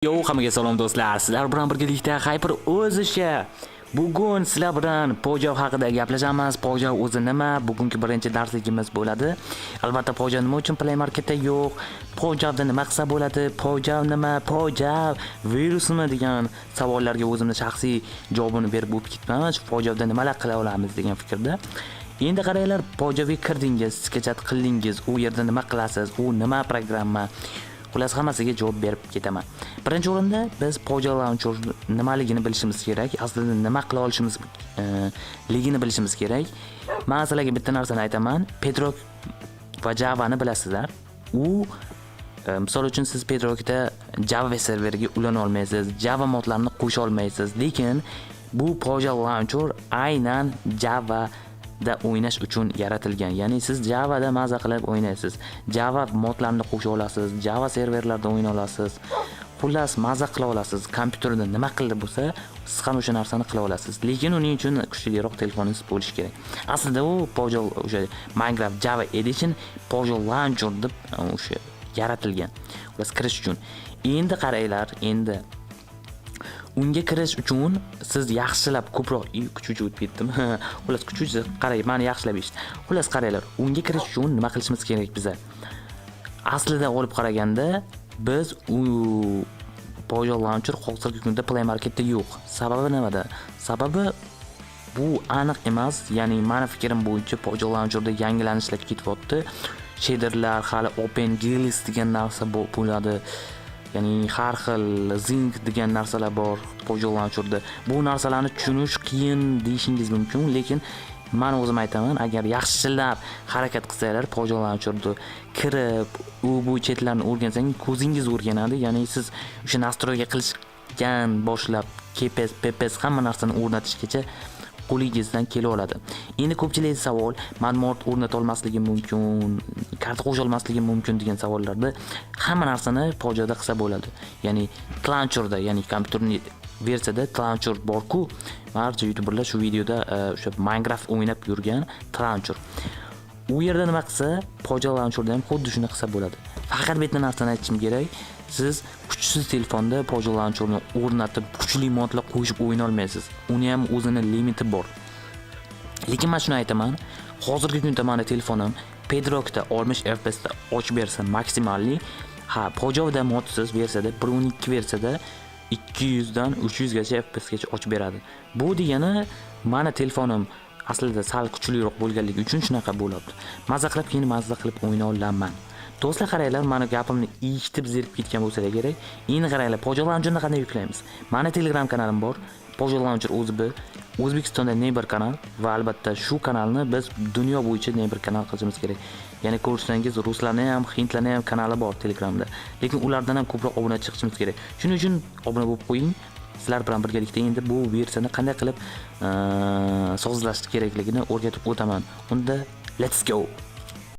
Hammaga salom do'stlar. Sizlar bilan birgalikda Hyper o'zicha. Bugun sizlar bilan Pojav haqida gaplashamiz. Pojav o'zi nima? Bugungi birinchi darsligimiz bo'ladi. Albatta Pojav nima uchun Play Marketda yo'q? Pojavda nima qilsa bo'ladi? Pojav nima? Pojav virusmi degan savollarga o'zimni shaxsiy javobini berib o'tib ketman. Pojavda nimalar qila olamiz degan fikrda. Endi qaranglar, Pojavga kirdingiz, sketchat qildingiz. U yerda nima qilasiz? U nima programma? Xullas hammasiga javob berib ketaman. Birinchi o'rinda biz Pojav Launcher nimaligini bilishimiz kerak. Aslida nima qila olishimiz ligini bilishimiz kerak. Men sizlarga bitta narsani aytaman. Pedroq va Java'ni bilasizlar. U misol uchun siz Pedroqda Java serveriga ulana olmaysiz, Java modlarini qo'sha olmaysiz. Lekin bu Pojav Launcher aynan Java da o'ynash uchun yaratilgan. Ya'ni siz Java da maza qilib o'ynaysiz. Java modlarini qo'sha olasiz, Java serverlarda o'yna olasiz. Xullas maza qila olasiz. Kompyuterda nima qildi bo'lsa, siz ham o'sha narsani qila olasiz. Lekin uning uchun kuchliroq telefoningiz bo'lishi kerak. Aslida u Pojav o'sha Minecraft Java Edition Pojav Launcher deb o'sha yaratilgan. Xullas kirish uchun. Endi qaranglar, endi unga kirish uchun siz yaxshilab ko'proq kuchuvchi o'tib ketdim. Xullas kuchuvchi qarang, meni yaxshilab eshit. Xullas qaranglar, unga kirish uchun nima qilishimiz kerak biza? Aslida olib qaraganda biz u Pojav Launcher hozirgi kunda Play Marketda yo'q. Sababi nimada? Sababi bu aniq emas. Ya'ni meni fikrim bo'yicha Pojav Launcherda yangilanishlar ketyapti. Shaderlar, hali OpenGLS degan narsa bo'ladi. Ya'ni har xil zinc degan narsalar bor Pojav Launcherda. Bu narsalarni tushunish qiyin deyishingiz mumkin, lekin men o'zim aytaman, agar yaxshilab harakat qilsanglar, Pojav Launcherda kirib, bu chetlarni o'rgansangiz, ko'zingiz o'rganadi. Ya'ni siz o'sha nastroyga qilishgan boshlab KPS, PPS hamma narsani o'rnatishgacha qo'lingizdan kela oladi. Endi ko'pchilik savol, ma'lumot o'rnata olmasligim mumkin, karta qo'sha olmasligim mumkin degan savollarda hamma narsani Pojavda qilsa bo'ladi. Ya'ni Launcherda, ya'ni kompyuterning versiyada Launcher bor-ku, barcha youtuberlar shu videoda o'sha Minecraft o'ynab yurgan Launcher. U yerda nima qilsa, Pojav Launcherda ham xuddi shuni qilsa bo'ladi. Faqat bitta narsani aytishim kerak. Siz kuchsiz telefonda Pojav Launcherni o'rnatib, kuchli modlar qo'shib o'yna olmaysiz. Uni ham o'zini limiti bor. Lekin men shuni aytaman, hozirgi kunda meni telefonim Pedroqda 60 FPS da ochib bersa maksimalli, Pojavda modsiz versiyada 1.12 versiyada 200 dan 300 gacha FPS gacha ochib beradi. Bu degani meni telefonim aslida sal kuchliroq bo'lganligi uchun shunaqa bo'ladi. Maza qilib, keyin maza qilib o'yna olaman. Do'stlar qaranglar, meni gapimni eshitib zerib ketgan bo'lsa kerak. Endi qaranglar, Pojav Launcherni qanday yuklaymiz? Meni Telegram kanalim bor. Pojav Launcher o'zi O'zbekistonda Neighbor kanal va albatta shu kanalni biz dunyo bo'yicha Neighbor kanal qilishimiz kerak. Ya'ni ko'rsangiz ruslarning ham, hindlarning ham kanali bor Telegramda. Lekin ulardan ham ko'proq obunachi chiqishimiz kerak. Shuning uchun obuna bo'lib qo'ying. Sizlar bilan birgalikda endi bu versiyani qanday qilib sozlash kerakligini o'rgatib o'taman. Unda let's go.